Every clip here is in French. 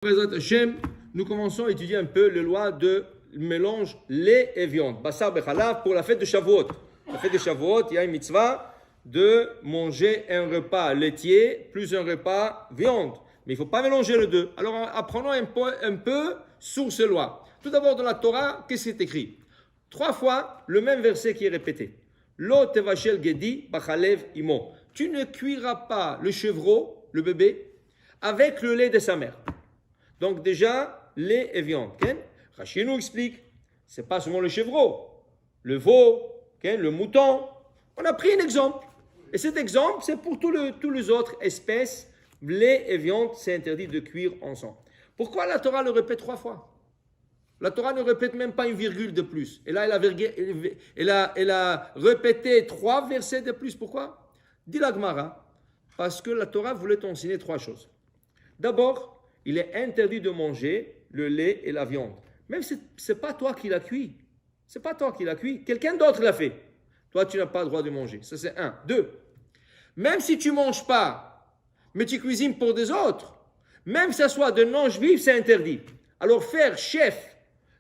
Bezrat Hashem, nous commençons à étudier un peu les lois de mélange lait et viande. Bassar bechalav pour la fête de Shavuot. La fête de Shavuot, il y a une mitzvah de manger un repas laitier plus un repas viande. Mais il ne faut pas mélanger les deux. Alors apprenons un peu sur ces lois. Tout d'abord dans la Torah, qu'est-ce qui est écrit? 3 fois le même verset qui est répété. Lo tevashel gedi bachalev imo. Tu ne cuiras pas le chevreau, le bébé, avec le lait de sa mère. Donc déjà, lait et viande. Rashi nous explique, ce n'est pas seulement le chevreau, le veau, le mouton. On a pris un exemple. Et cet exemple, c'est pour tous les autres espèces. Lait et viande, c'est interdit de cuire ensemble. Pourquoi la Torah le répète 3 fois? La Torah ne répète même pas une virgule de plus. Et là, elle a répété 3 versets de plus. Pourquoi? Dit la Gemara, parce que la Torah voulait enseigner 3 choses. D'abord, il est interdit de manger le lait et la viande. Même si ce n'est pas toi qui l'as cuit. Ce n'est pas toi qui l'as cuit. Quelqu'un d'autre l'a fait. Toi, tu n'as pas le droit de manger. Ça, c'est 1. 2. Même si tu ne manges pas, mais tu cuisines pour des autres, même si ça soit de non-juifs, c'est interdit. Alors, faire chef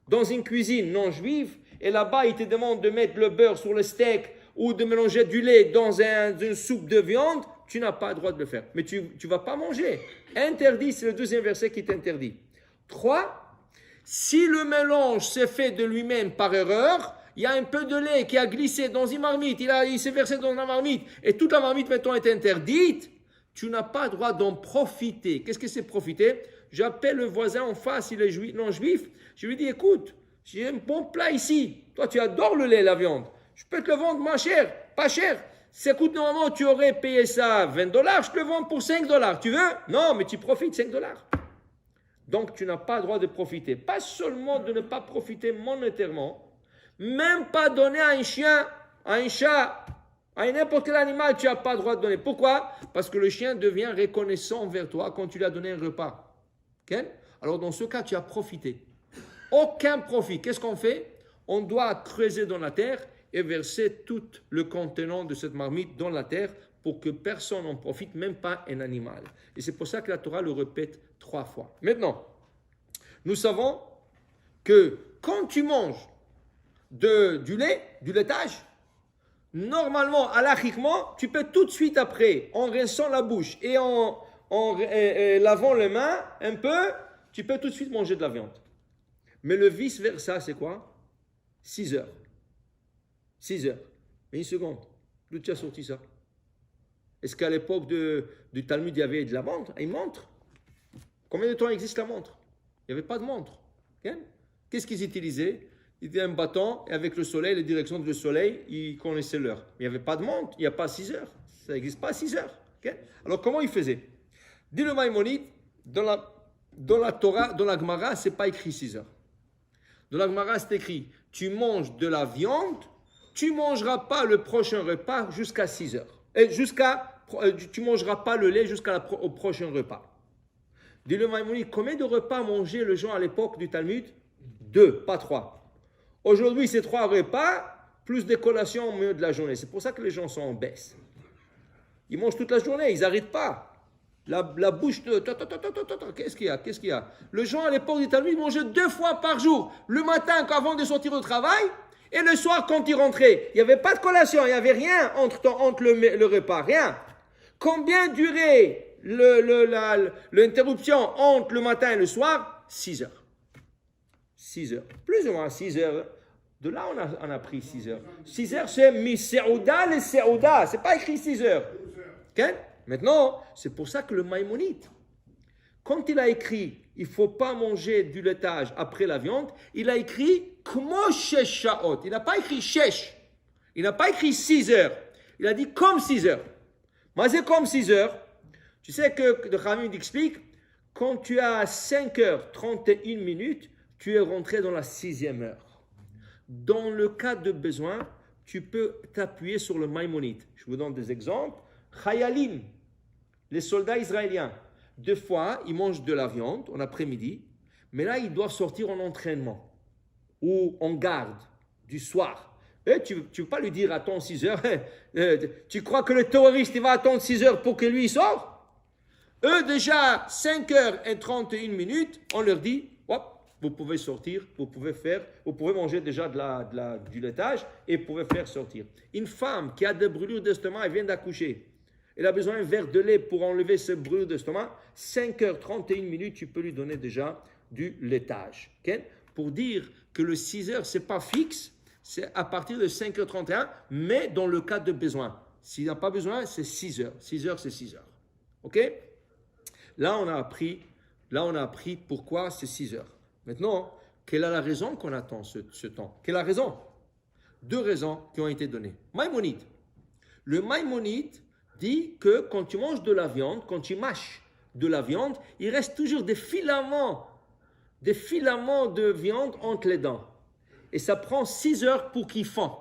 dans une cuisine non-juive, et là-bas, il te demande de mettre le beurre sur le steak ou de mélanger du lait dans une soupe de viande, tu n'as pas le droit de le faire. Mais tu ne vas pas manger. Interdit, c'est le 2e verset qui t'interdit. 3, si le mélange s'est fait de lui-même par erreur, il y a un peu de lait qui a glissé dans une marmite, il s'est versé dans la marmite, et toute la marmite maintenant est interdite, tu n'as pas le droit d'en profiter. Qu'est-ce que c'est profiter? J'appelle le voisin en face, il est non-juif, je lui dis, écoute, j'ai un bon plat ici, toi tu adores le lait et la viande, je peux te le vendre moins cher, pas cher. Ça coûte normalement, tu aurais payé ça $20, je te le vends pour $5. Tu veux? Non, mais tu profites $5. Donc, tu n'as pas le droit de profiter. Pas seulement de ne pas profiter monétairement, même pas donner à un chien, à un chat, à n'importe quel animal, tu n'as pas le droit de donner. Pourquoi? Parce que le chien devient reconnaissant envers toi quand tu lui as donné un repas. Okay? Alors, dans ce cas, tu as profité. Aucun profit. Qu'est-ce qu'on fait? On doit creuser dans la terre et verser tout le contenant de cette marmite dans la terre pour que personne n'en profite, même pas un animal. Et c'est pour ça que la Torah le répète 3 fois. Maintenant, nous savons que quand tu manges du lait, du laitage, normalement, halachiquement, tu peux tout de suite après, en rinçant la bouche et en lavant les mains un peu, tu peux tout de suite manger de la viande. Mais le vice-versa, c'est quoi? 6 heures. 6 heures. Mais une seconde. D'où tu as sorti ça? Est-ce qu'à l'époque du Talmud, il y avait de la montre? Une montre? Combien de temps existe la montre? Il n'y avait pas de montre. Qu'est-ce qu'ils utilisaient? Ils avaient un bâton et avec le soleil, les directions du soleil, ils connaissaient l'heure. Il n'y avait pas de montre, il n'y a pas 6 heures. Ça n'existe pas 6 heures. Alors comment ils faisaient? Dit le Maïmonide, dans la Torah, dans la Gemara, ce n'est pas écrit 6 heures. Dans la Gemara, c'est écrit, tu manges de la viande, tu ne mangeras pas le prochain repas jusqu'à 6 heures. Tu ne mangeras pas le lait jusqu'au prochain repas. Dit le Maïmonide, combien de repas mangeaient les gens à l'époque du Talmud? 2, pas 3. Aujourd'hui, c'est 3 repas, plus des collations au milieu de la journée. C'est pour ça que les gens sont en baisse. Ils mangent toute la journée, ils n'arrêtent pas. La bouche de... Qu'est-ce qu'il y a? Les gens à l'époque du Talmud mangeaient 2 fois par jour. Le matin, avant de sortir au travail, et le soir, quand ils rentraient. Il n'y avait pas de collation, il n'y avait rien entre le repas, rien. Combien durait l'interruption entre le matin et le soir? 6 heures. 6 heures. Plus ou moins 6 heures. De là, on a pris 6 heures. 6 heures, c'est mi-seouda, les seouda. Ce n'est pas écrit 6 heures. Okay? Maintenant, c'est pour ça que le Maïmonide, quand il a écrit il ne faut pas manger du laitage après la viande, il a écrit Kmo shesh shaot. Il n'a pas écrit shesh. Il n'a pas écrit 6 heures. Il a dit comme 6 heures. Mais c'est comme 6 heures. Tu sais que le Khamid explique, quand tu as 5h31 minutes, tu es rentré dans la 6e heure. Dans le cas de besoin, tu peux t'appuyer sur le Maïmonide. Je vous donne des exemples. Chayalim, les soldats israéliens, 2 fois, ils mangent de la viande en après-midi, mais là, ils doivent sortir en entraînement ou en garde du soir. Et tu ne veux pas lui dire attends 6 heures. Tu crois que le terroriste il va attendre 6 heures pour que lui il sorte? Eux, déjà, 5h31, on leur dit, hop, vous pouvez sortir, vous pouvez manger déjà du laitage et vous pouvez faire sortir. Une femme qui a des brûlures d'estomac, elle vient d'accoucher. Elle a besoin d'un verre de lait pour enlever ce brûlure d'estomac. 5h31, tu peux lui donner déjà du laitage. Okay? Pour dire que le 6h, ce n'est pas fixe, c'est à partir de 5h31, mais dans le cas de besoin. S'il n'a pas besoin, c'est 6h. 6h, c'est 6h. OK? Là, on a appris pourquoi c'est 6h. Maintenant, quelle est la raison qu'on attend ce temps? Quelle est la raison? 2 raisons qui ont été données. Maïmonide. Le Maïmonide dit que quand tu manges de la viande, quand tu mâches de la viande, il reste toujours des filaments de viande entre les dents. Et ça prend 6 heures pour qu'ils fondent.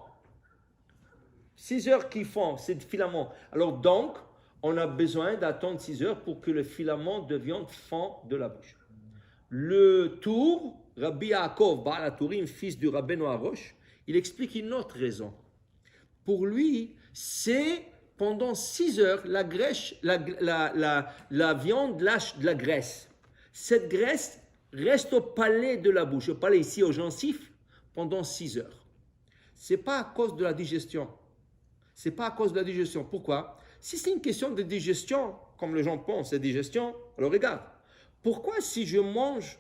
6 heures qu'ils font, ces filaments. Alors donc, on a besoin d'attendre 6 heures pour que le filament de viande fond de la bouche. Le Tour, Rabbi Yaakov Baal HaTurim, fils du Rabbeinu Harosh, il explique une autre raison. Pour lui, c'est pendant 6 heures, la viande lâche de la graisse. Cette graisse reste au palais de la bouche, au palais ici, au gencive, pendant 6 heures. Ce n'est pas à cause de la digestion. Ce n'est pas à cause de la digestion. Pourquoi? Si c'est une question de digestion, comme les gens pensent, c'est digestion, alors regarde. Pourquoi si je mange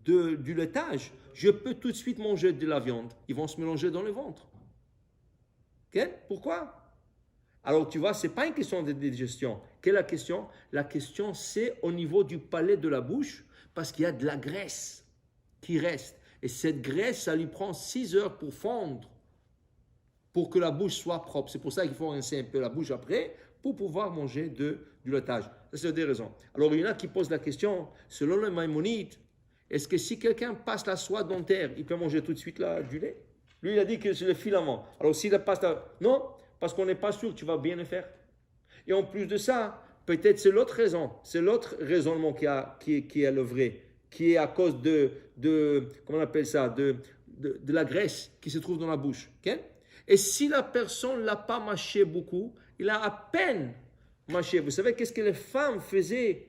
du laitage, je peux tout de suite manger de la viande? Ils vont se mélanger dans le ventre. Okay? Pourquoi? Alors tu vois, ce n'est pas une question de digestion. Quelle est la question? La question, c'est au niveau du palais de la bouche, parce qu'il y a de la graisse qui reste. Et cette graisse, ça lui prend 6 heures pour fondre, pour que la bouche soit propre. C'est pour ça qu'il faut rincer un peu la bouche après, pour pouvoir manger du laitage. Ça, c'est des raisons. Alors, il y en a qui posent la question, selon le Maïmonide, est-ce que si quelqu'un passe la soie dentaire, il peut manger tout de suite du lait? Lui, il a dit que c'est le filament. Alors, s'il passe non, parce qu'on n'est pas sûr que tu vas bien le faire. Et en plus de ça, peut-être c'est l'autre raison, c'est l'autre raisonnement qui est le vrai, qui est à cause comment on appelle ça, de la graisse qui se trouve dans la bouche. Okay? Et si la personne ne l'a pas mâché beaucoup, il a à peine mâché. Vous savez qu'est-ce que les femmes faisaient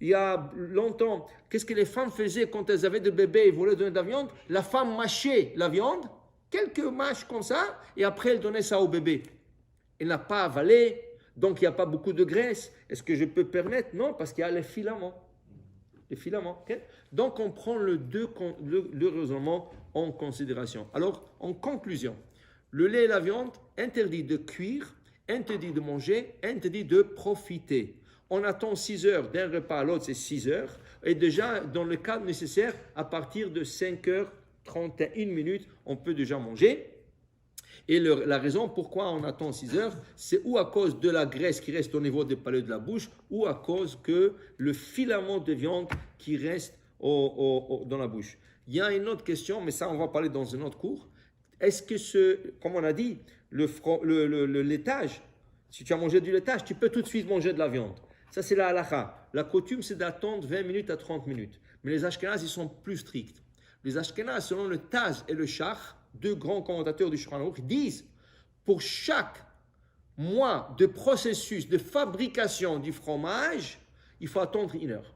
il y a longtemps? Qu'est-ce que les femmes faisaient quand elles avaient des bébés et voulaient donner de la viande? La femme mâchait la viande, quelques mâches comme ça, et après elle donnait ça au bébé. Elle n'a pas avalé, donc il n'y a pas beaucoup de graisse. Est-ce que je peux permettre? Non, parce qu'il y a les filaments. Les filaments. Okay? Donc on prend le raisonnement en considération. Alors, en conclusion, le lait et la viande, interdit de cuire, interdit de manger, interdit de profiter. On attend 6 heures d'un repas à l'autre, c'est 6 heures. Et déjà, dans le cas nécessaire, à partir de 5h31, on peut déjà manger. Et la raison pourquoi on attend 6 heures, c'est ou à cause de la graisse qui reste au niveau des palais de la bouche, ou à cause que le filament de viande qui reste dans la bouche. Il y a une autre question, mais ça on va parler dans un autre cours. Est-ce que comme on a dit, le laitage, si tu as mangé du laitage, tu peux tout de suite manger de la viande. Ça c'est la halakha. La coutume c'est d'attendre 20 minutes à 30 minutes. Mais les Ashkénazes, ils sont plus stricts. Les Ashkénazes, selon le Taz et le Shach, 2 grands commentateurs du Shulchan Aruch, disent pour chaque mois de processus de fabrication du fromage, il faut attendre 1 heure.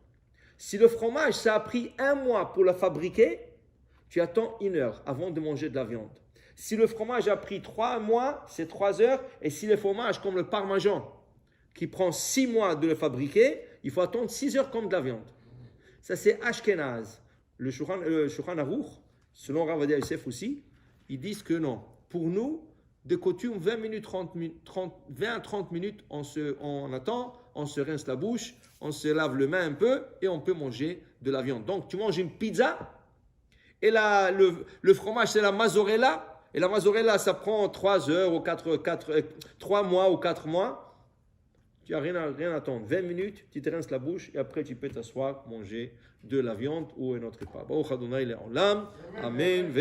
Si le fromage, ça a pris 1 mois pour le fabriquer, tu attends 1 heure avant de manger de la viande. Si le fromage a pris 3 mois, c'est 3 heures. Et si le fromage, comme le parmesan, qui prend 6 mois de le fabriquer, il faut attendre 6 heures comme de la viande. Ça, c'est Ashkenaz. Le Shulchan Aruch, selon Rav Ovadia Yosef aussi, ils disent que non. Pour nous, de coutume, 20 à 30 minutes, on attend, on se rince la bouche, on se lave les mains un peu et on peut manger de la viande. Donc, tu manges une pizza et le fromage, c'est la mozzarella. Et la mozzarella, ça prend 3 heures ou 3 mois ou 4 mois. Tu n'as rien à attendre. 20 minutes, tu te rinces la bouche et après tu peux t'asseoir, manger de la viande ou un autre repas. Amen.